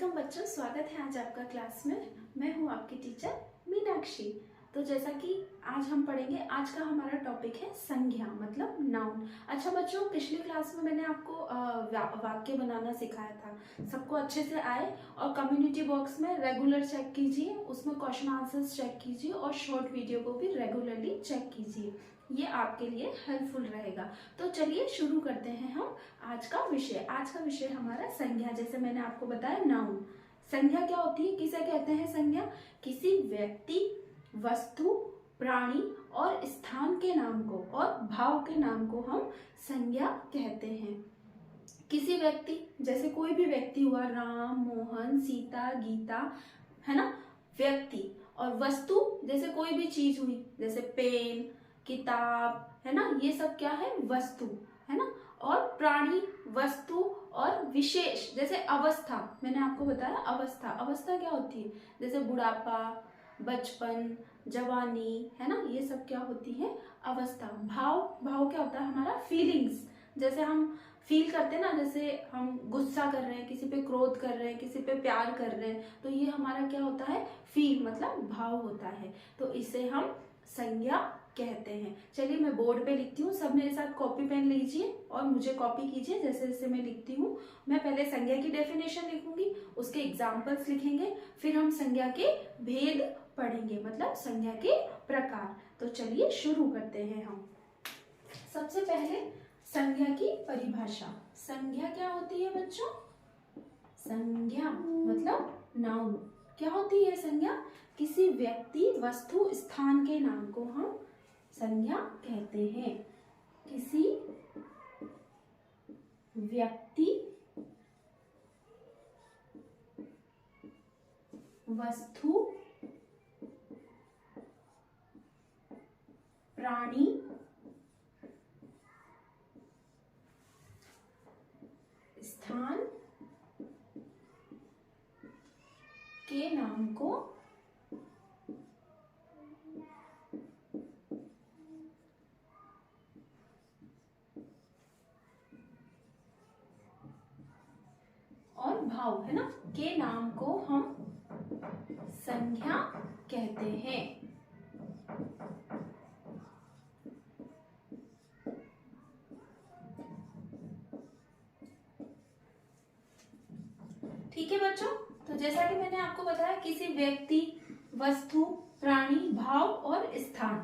Welcome बच्चों, स्वागत है आज आपका क्लास में। मैं हूँ आपकी टीचर मीनाक्षी। तो जैसा कि आज हम पढ़ेंगे, आज का हमारा टॉपिक है संज्ञा मतलब नाउन। अच्छा बच्चों, पिछली क्लास में मैंने आपको वाक्य बनाना सिखाया था, सबको अच्छे से आए। और कम्युनिटी बॉक्स में रेगुलर चेक कीजिए, उसमें क्वेश्चन आंसर्स चेक कीजिए और शॉर्ट वीडियो को भी रेगुलरली चेक कीजिए, ये आपके लिए हेल्पफुल रहेगा। तो चलिए शुरू करते हैं हम आज का विषय। आज का विषय हमारा संज्ञा। जैसे मैंने आपको बताया नाउन। संज्ञा क्या होती है, किसे कहते हैं संज्ञा? किसी व्यक्ति, वस्तु, प्राणी और स्थान के नाम को और भाव के नाम को हम संज्ञा कहते हैं। किसी व्यक्ति, जैसे कोई भी व्यक्ति हुआ, राम, मोहन, सीता, गीता, है ना, व्यक्ति। और वस्तु, जैसे कोई भी चीज हुई, जैसे पेन, किताब, है ना, ये सब क्या है? वस्तु, है ना। और प्राणी, वस्तु और विशेष, जैसे अवस्था, मैंने आपको बताया अवस्था। अवस्था क्या होती है? जैसे बुढ़ापा, बचपन, जवानी, है ना, ये सब क्या होती है? अवस्था। भाव, भाव क्या होता है हमारा? फीलिंग्स। जैसे हम फील करते हैं ना, जैसे हम गुस्सा कर रहे हैं, किसी पे क्रोध कर रहे हैं, किसी पे प्यार कर रहे हैं, तो ये हमारा क्या होता है? फील, मतलब भाव होता है। तो इसे हम संज्ञा कहते हैं। चलिए मैं बोर्ड पे लिखती हूँ, सब मेरे साथ कॉपी पेन लीजिए और मुझे कॉपी कीजिए जैसे जैसे मैं लिखती हूँ। मैं पहले संज्ञा की डेफिनेशन लिखूंगी, उसके एग्जाम्पल्स लिखेंगे, फिर हम संज्ञा के भेद पढ़ेंगे, मतलब संज्ञा के प्रकार। तो चलिए शुरू करते हैं हम। सबसे पहले संज्ञा की परिभाषा। संज्ञा क्या होती है बच्चों? संज्ञा मतलब नाउन। क्या होती है संज्ञा? किसी व्यक्ति, वस्तु, स्थान के नाम को हम संज्ञा कहते हैं। किसी व्यक्ति, वस्तु, प्राणी, स्थान के नाम को और भाव, है ना, के नाम को हम संज्ञा कहते हैं। ठीक है बच्चों, तो जैसा कि मैंने आपको बताया, किसी व्यक्ति, वस्तु, प्राणी, भाव और स्थान।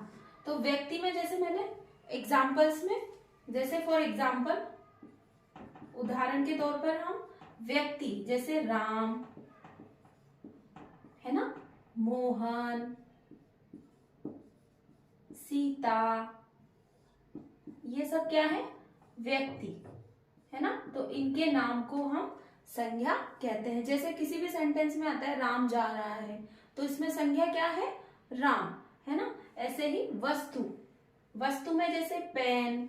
तो व्यक्ति में जैसे मैंने एग्जाम्पल्स में, जैसे फॉर एग्जाम्पल, उदाहरण के तौर पर हम व्यक्ति जैसे राम, है ना, मोहन, सीता, ये सब क्या है? व्यक्ति, है ना। तो इनके नाम को हम संज्ञा कहते हैं। जैसे किसी भी सेंटेंस में आता है राम जा रहा है, तो इसमें संज्ञा क्या है? राम, है ना। ऐसे ही वस्तु, वस्तु में जैसे पेन,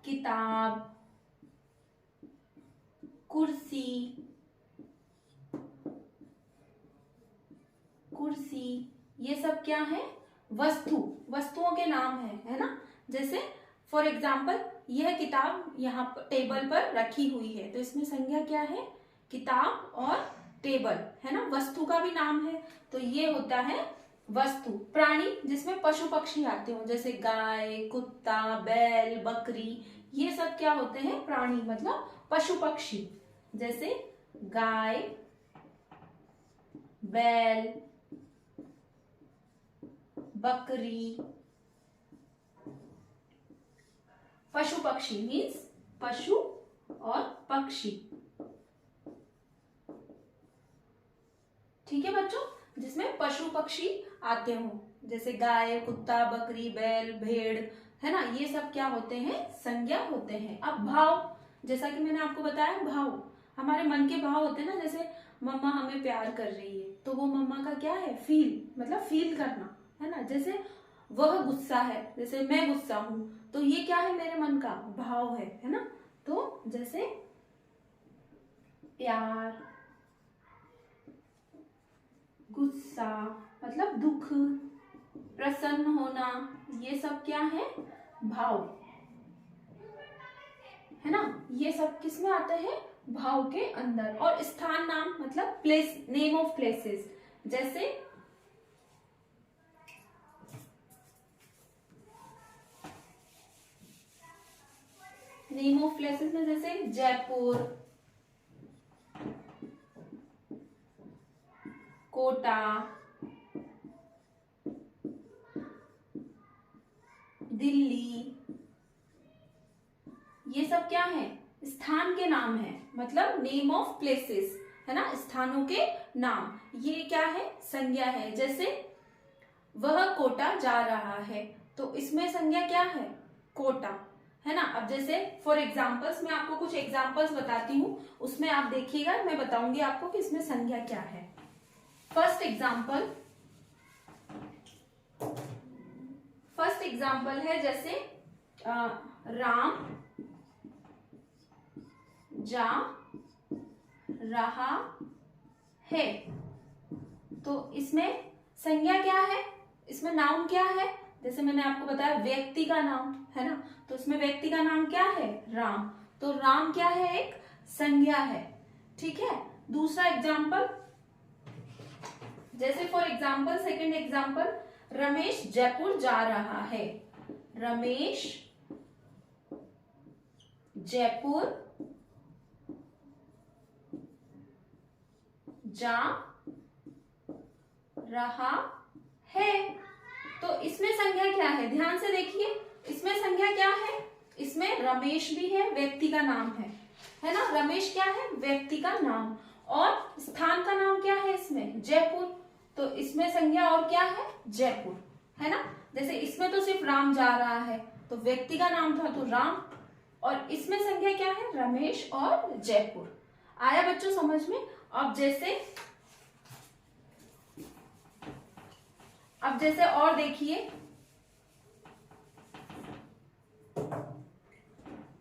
किताब, कुर्सी, ये सब क्या है? वस्तु, वस्तुओं के नाम है ना। जैसे फॉर एग्जाम्पल, यह किताब यहाँ टेबल पर रखी हुई है, तो इसमें संज्ञा क्या है? किताब और टेबल, है ना, वस्तु का भी नाम है, तो ये होता है वस्तु। प्राणी, जिसमें पशु पक्षी आते हो, जैसे गाय, कुत्ता, बैल, बकरी, ये सब क्या होते हैं? प्राणी, मतलब पशु पक्षी। जैसे गाय, बैल, बकरी, पशु पक्षी मीन्स पशु और पक्षी। ठीक है बच्चों, जिसमें पशु पक्षी आते हो, जैसे गाय, कुत्ता, बकरी, बैल, भेड़, है ना, ये सब क्या होते हैं? संज्ञा होते हैं। अब भाव, जैसा कि मैंने आपको बताया, भाव हमारे मन के भाव होते हैं ना। जैसे मम्मा हमें प्यार कर रही है, तो वो मम्मा का क्या है? फील, मतलब फील करना, है ना। जैसे वह गुस्सा है, जैसे मैं गुस्सा हूं, तो ये क्या है? मेरे मन का भाव है ना। तो जैसे प्यार, गुस्सा मतलब दुख, प्रसन्न होना, ये सब क्या है? भाव, है ना, ये सब किस में आते हैं, भाव के अंदर। और स्थान नाम मतलब प्लेस, नेम ऑफ प्लेसेस, जैसे नेम ऑफ प्लेसेस में जैसे जयपुर, कोटा, दिल्ली, ये सब क्या है, स्थान के नाम है, मतलब नेम ऑफ प्लेसेस, है ना, स्थानों के नाम। ये क्या है, संज्ञा है। जैसे वह कोटा जा रहा है, तो इसमें संज्ञा क्या है, कोटा, है ना। अब जैसे फॉर एग्जाम्पल्स, मैं आपको कुछ एग्जाम्पल्स बताती हूँ, उसमें आप देखिएगा, मैं बताऊंगी आपको कि इसमें संज्ञा क्या है। फर्स्ट एग्जाम्पल है जैसे राम जा रहा है, तो इसमें संज्ञा क्या है, इसमें नाउन क्या है, जैसे मैंने आपको बताया व्यक्ति का नाम, है ना, तो इसमें व्यक्ति का नाम क्या है, राम, तो राम क्या है, एक संज्ञा है, ठीक है। दूसरा एग्जाम्पल, जैसे for example second example, Ramesh Jaipur जा रहा है, रमेश जयपुर जा रहा है, तो इसमें संज्ञा क्या है, ध्यान से देखिए, इसमें संज्ञा क्या है, इसमें रमेश भी है, व्यक्ति का नाम है ना, रमेश क्या है, व्यक्ति का नाम, और स्थान का नाम क्या है इसमें, जयपुर, तो इसमें संज्ञा और क्या है, जयपुर, है ना। जैसे इसमें तो सिर्फ राम जा रहा है, तो व्यक्ति का नाम था तो राम, और इसमें संज्ञा क्या है, रमेश और जयपुर। आया बच्चों समझ में। अब जैसे और देखिए,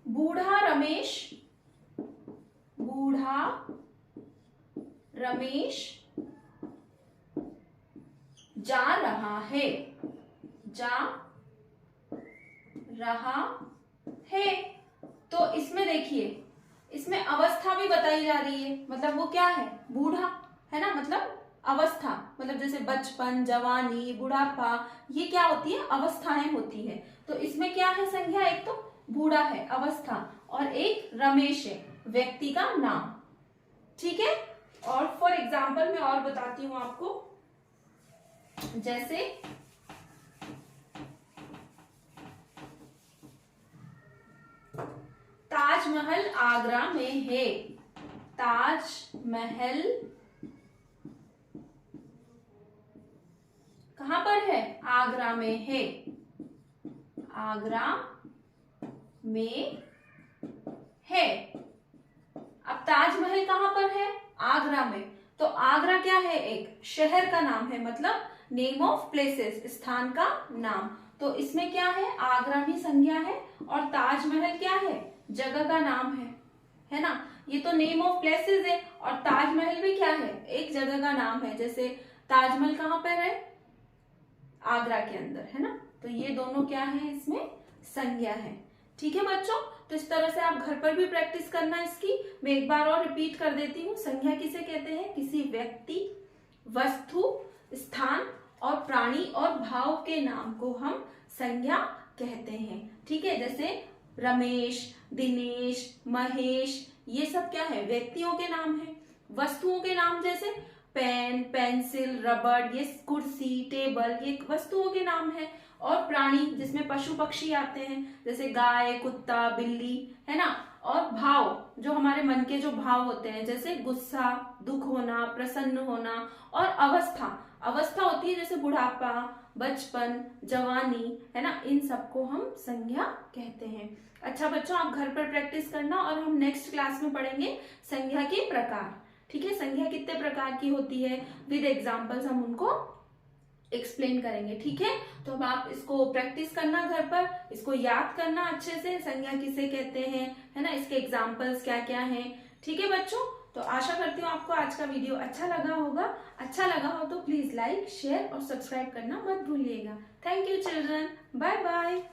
बूढ़ा रमेश जा रहा है, तो इसमें देखिए, इसमें अवस्था भी बताई जा रही है, मतलब वो क्या है, बूढ़ा, है ना, मतलब अवस्था, मतलब जैसे बचपन, जवानी, बुढ़ापा, ये क्या होती है, अवस्थाएं होती है। तो इसमें क्या है संज्ञा, एक तो बूढ़ा है, अवस्था, और एक रमेश है, व्यक्ति का नाम, ठीक है। और फॉर एग्जाम्पल मैं और बताती हूं आपको, जैसे ताजमहल आगरा में है, ताजमहल कहां पर है, आगरा में है, आगरा में है। अब ताजमहल कहां पर है, आगरा में, तो आगरा क्या है, एक शहर का नाम है, मतलब नेम ऑफ प्लेसेस, स्थान का नाम, तो इसमें क्या है, आगरा भी संज्ञा है, और ताजमहल क्या है, जगह का नाम है ना। ये तो नेम ऑफ प्लेसेस है, और ताजमहल भी क्या है, एक जगह का नाम है, जैसे ताजमहल कहां पर है, आगरा के अंदर, है ना। तो ये दोनों क्या है, इसमें संज्ञा है, ठीक है बच्चों। तो इस तरह से आप घर पर भी प्रैक्टिस करना इसकी। मैं एक बार और रिपीट कर देती हूँ, संज्ञा किसे कहते हैं, किसी व्यक्ति, वस्तु, स्थान और प्राणी और भाव के नाम को हम संज्ञा कहते हैं, ठीक है। जैसे रमेश, दिनेश, महेश, ये सब क्या है, व्यक्तियों के नाम है। वस्तुओं के नाम जैसे पेन, पेंसिल, रबड़, ये कुर्सी, टेबल, ये वस्तुओं के नाम है। और प्राणी जिसमें पशु पक्षी आते हैं, जैसे गाय, कुत्ता, बिल्ली, है ना। और भाव, जो हमारे मन के जो भाव होते हैं, जैसे गुस्सा, दुख होना, प्रसन्न होना। और अवस्था, अवस्था होती है जैसे बुढ़ापा, बचपन, जवानी, है ना, इन सबको हम संज्ञा कहते हैं। अच्छा बच्चों, आप घर पर प्रैक्टिस करना, और हम नेक्स्ट क्लास में पढ़ेंगे संज्ञा के प्रकार, ठीक है। संज्ञा कितने प्रकार की होती है, विद एग्जाम्पल्स हम उनको एक्सप्लेन करेंगे, ठीक है। तो अब आप इसको प्रैक्टिस करना घर पर, इसको याद करना अच्छे से, संज्ञा किसे कहते हैं, है ना, इसके एग्जाम्पल्स क्या क्या हैं, ठीक है बच्चों। तो आशा करती हूँ आपको आज का वीडियो अच्छा लगा होगा। अच्छा लगा हो तो प्लीज लाइक, शेयर और सब्सक्राइब करना मत भूलिएगा। Thank you children, bye bye.